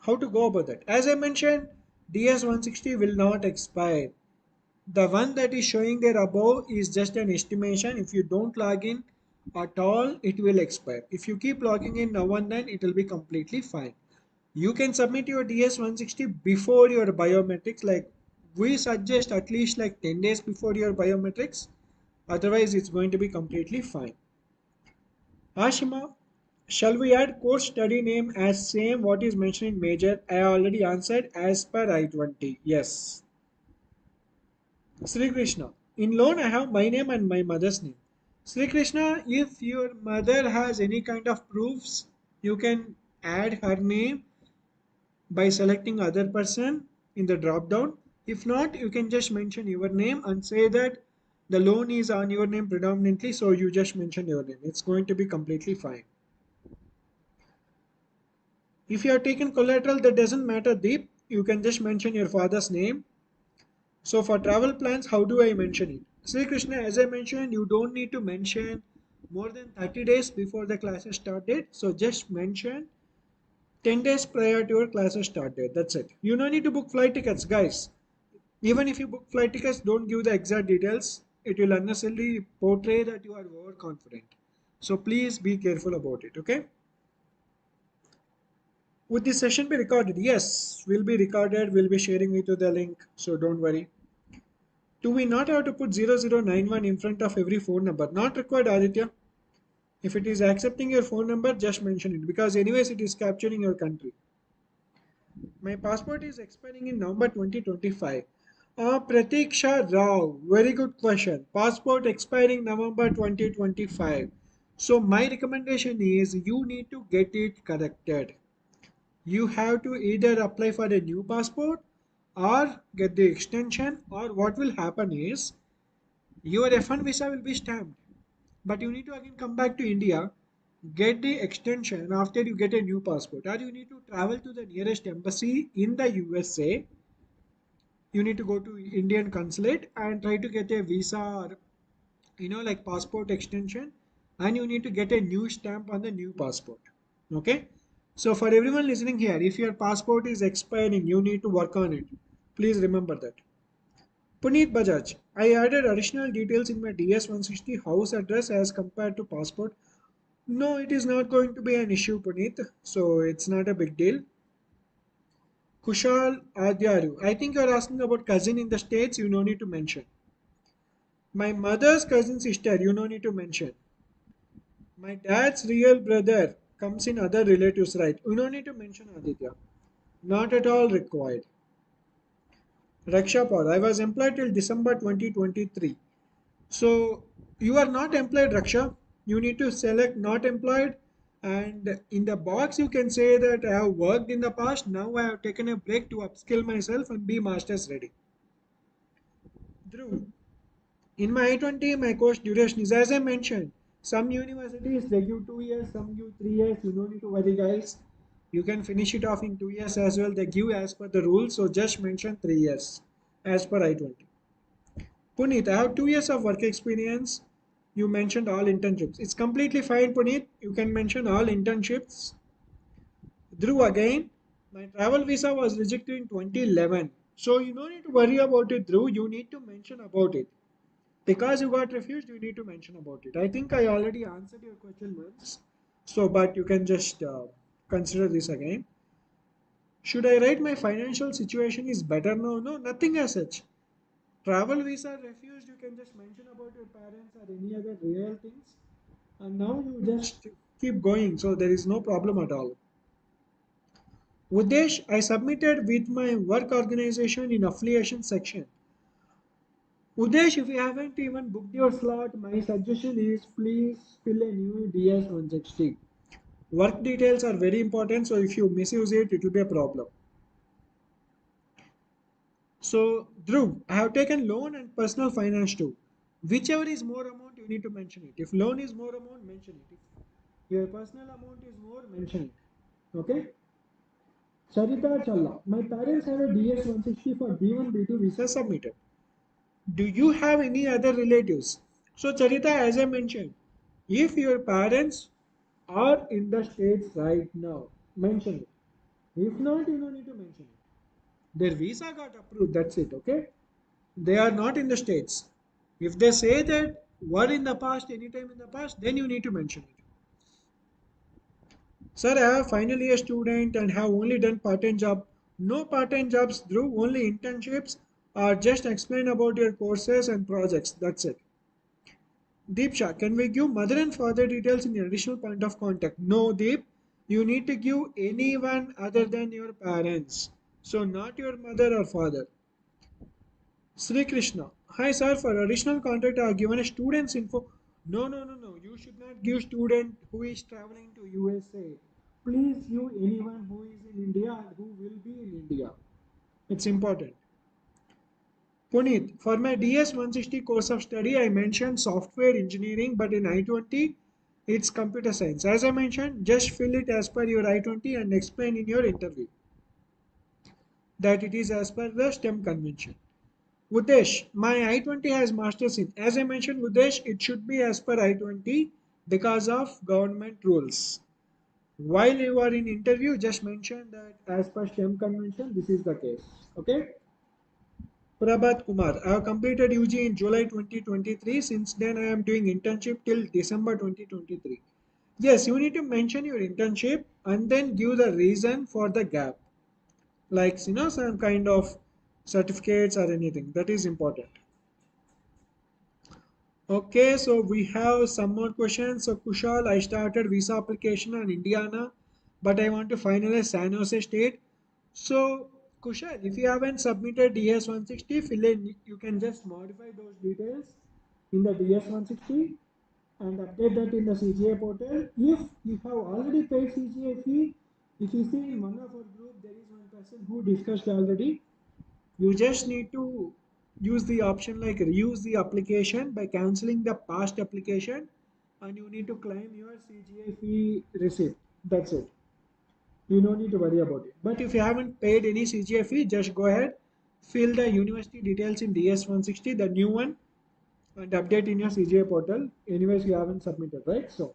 How to go about that? As I mentioned, DS-160 will not expire. The one that is showing there above is just an estimation. If you don't log in at all, it will expire. If you keep logging in now and then, it will be completely fine. You can submit your DS-160 before your biometrics. Like we suggest at least like 10 days before your biometrics. Otherwise, it's going to be completely fine. Ashima, shall we add course study name as same what is mentioned in major? I already answered as per I-20. Yes. Sri Krishna. In loan, I have my name and my mother's name. Sri Krishna, if your mother has any kind of proofs, you can add her name by selecting other person in the drop down. If not, you can just mention your name and say that the loan is on your name predominantly, so you just mention your name. It's going to be completely fine. If you have taken collateral, that doesn't matter, Deep. You can just mention your father's name. So for travel plans, how do I mention it? Sri Krishna, as I mentioned, you don't need to mention more than 30 days before the classes start date. So just mention 10 days prior to your classes start date. That's it. You don't need to book flight tickets, guys. Even if you book flight tickets, don't give the exact details. It will unnecessarily portray that you are overconfident. So please be careful about it, okay? Would this session be recorded? Yes, will be recorded. We'll be sharing with you the link. So don't worry. Do we not have to put 0091 in front of every phone number? Not required, Aditya. If it is accepting your phone number, just mention it because anyways it is capturing your country. My passport is expiring in November 2025. Pratiksha Rao, very good question. Passport expiring November 2025. So my recommendation is you need to get it corrected. You have to either apply for a new passport or get the extension, or what will happen is your F1 visa will be stamped, but you need to again come back to India, get the extension after you get a new passport, or you need to travel to the nearest embassy in the USA. You need to go to Indian consulate and try to get a visa or like passport extension, and you need to get a new stamp on the new passport. Okay, so for everyone listening here, if your passport is expiring, you need to work on it. Please remember that. Puneet Bajaj, I added additional details in my DS160 house address as compared to passport. No, it is not going to be an issue, Puneet. So it's not a big deal. Kushal Adyaru, I think you're asking about cousin in the States, you no need to mention. My mother's cousin sister, you no need to mention. My dad's real brother comes in other relatives, right? You no need to mention, Aditya. Not at all required. Rakshapal, I was employed till December 2023. So you are not employed, Raksha. You need to select not employed, and in the box you can say that I have worked in the past. Now I have taken a break to upskill myself and be masters ready. Dhruv, in my I-20, my course duration is as I mentioned. Some universities they give 2 years, some give 3 years. You don't need to worry, guys. You can finish it off in 2 years as well. They give as per the rules, so just mention 3 years as per I-20. Puneet, I have 2 years of work experience. You mentioned all internships. It's completely fine, Puneet. You can mention all internships. Dhruv, again, my travel visa was rejected in 2011. So you don't need to worry about it, Dhruv. You need to mention about it. Because you got refused, you need to mention about it. I think I already answered your question once. So, but you can just consider this again. Should I write my financial situation is better now? No, nothing as such. Travel visa refused, you can just mention about your parents or any other real things, and now you just keep going, so there is no problem at all. Udesh, I submitted with my work organization in affiliation section. Udesh, if you haven't even booked your slot, my suggestion is please fill a new DS160. Work details are very important, so if you misuse it, it will be a problem. So, Dhruv, I have taken loan and personal finance too. Whichever is more amount, you need to mention it. If loan is more amount, mention it. If your personal amount is more, mention it. Okay? Charita Challa. My parents have a DS160 for B1 B2 visa submitted. Do you have any other relatives? So, Charita, as I mentioned, if your parents are in the States right now, mention it. If not, you don't need to mention it. Their visa got approved, that's it, okay? They are not in the States. If they say that were in the past, anytime in the past, then you need to mention it. Sir, I have final year student and have only done part-time job. No part-time jobs, through only internships, or just explain about your courses and projects. That's it. Deepsha, can we give mother and father details in additional point of contact? No, Deep. You need to give anyone other than your parents. So not your mother or father. Sri Krishna. Hi sir, for additional contact I have given a student's info. No, no, no, no. You should not give student who is traveling to USA. Please give anyone who is in India and who will be in India. It's important. Puneet, for my DS 160 course of study, I mentioned software engineering, but in I-20, it's computer science. As I mentioned, just fill it as per your I-20 and explain in your interview that it is as per the STEM convention. Udesh, my I-20 has masters in. As I mentioned, Udesh, it should be as per I-20 because of government rules. While you are in interview, just mention that as per STEM convention, this is the case. Okay? Prabhat Kumar, I have completed UG in July 2023. Since then, I am doing internship till December 2023. Yes, you need to mention your internship and then give the reason for the gap, like some kind of certificates or anything. That is important. Okay, so we have some more questions. So Kushal, I started visa application on Indiana, but I want to finalize San Jose State. So Kushal, if you haven't submitted DS 160, fill in. You can just modify those details in the DS 160 and update that in the CGA portal. If you have already paid CGA fee, if you see in one of our group there is one person who discussed already, you just need to use the option like reuse the application by canceling the past application and you need to claim your CGA fee receipt. That's it. You don't need to worry about it. But if you haven't paid any CGA fee, just go ahead, fill the university details in DS 160, the new one, and update in your CGA portal. Anyways, you haven't submitted, right? So,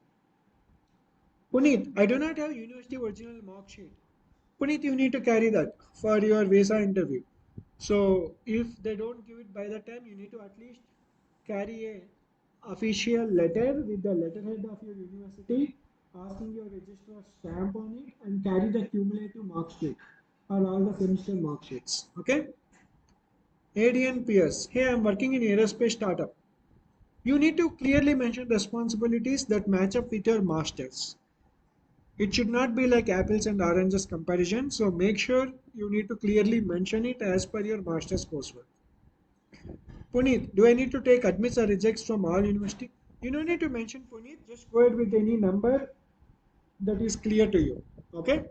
Puneet, I do not have university original mark sheet. Puneet, you need to carry that for your visa interview. So if they don't give it by the time, you need to at least carry a official letter with the letterhead of your university asking your registrar stamp on it and carry the cumulative mark sheet or all the semester mark sheets. Okay? ADN peers. Hey, I'm working in aerospace startup. You need to clearly mention responsibilities that match up with your masters. It should not be like apples and oranges comparison. So make sure you need to clearly mention it as per your master's coursework. Puneet, do I need to take admits or rejects from all university? You don't need to mention Puneet. Just go ahead with any number that is clear to you. Okay?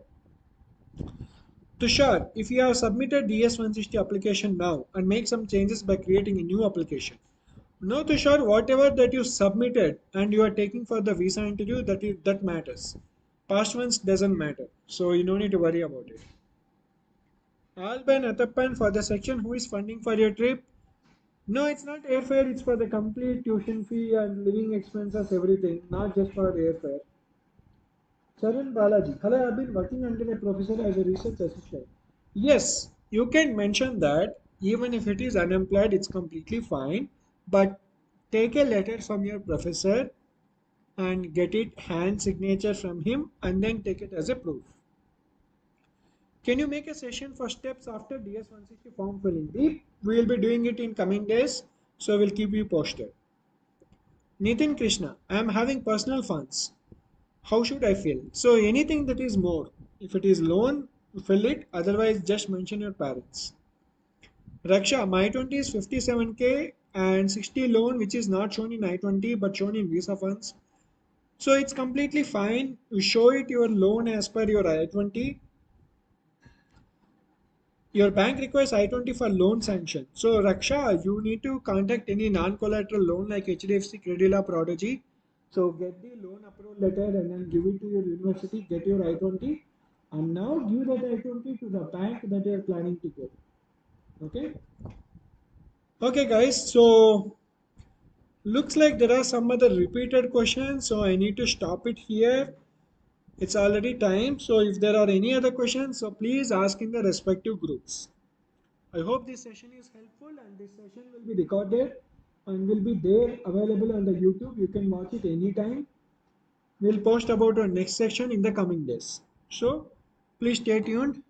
Tushar, if you have submitted DS 160 application now and make some changes by creating a new application. No, Tushar, whatever that you submitted and you are taking for the visa interview, that matters. Past ones doesn't matter. So you don't need to worry about it. Alban Atappan for the section who is funding for your trip. No, it's not airfare, it's for the complete tuition fee and living expenses, everything, not just for airfare. Charan Balaji, hello, I've been working under a professor as a research assistant. Yes, you can mention that even if it is unemployed, it's completely fine. But take a letter from your professor and get it hand signature from him and then take it as a proof. Can you make a session for steps after DS 160 form filling? We will be doing it in coming days, so we'll keep you posted. Nitin Krishna, I am having personal funds. How should I fill? So anything that is more. If it is loan, fill it. Otherwise, just mention your parents. Raksha, my 20 is 57K and 60 loan, which is not shown in I-20 but shown in Visa funds. So it's completely fine. You show it your loan as per your I-20. Your bank requires I-20 for loan sanction. So Raksha, you need to contact any non-collateral loan like HDFC, Credila, Prodigy. So get the loan approval letter and then give it to your university, get your I-20 and now give that I-20 to the bank that you are planning to go. Okay? Okay guys, so looks like there are some other repeated questions. So I need to stop it here. It's already time. So if there are any other questions, so please ask in the respective groups. I hope this session is helpful and this session will be recorded and will be there available on the YouTube. You can watch it anytime. We'll post about our next section in the coming days. So please stay tuned.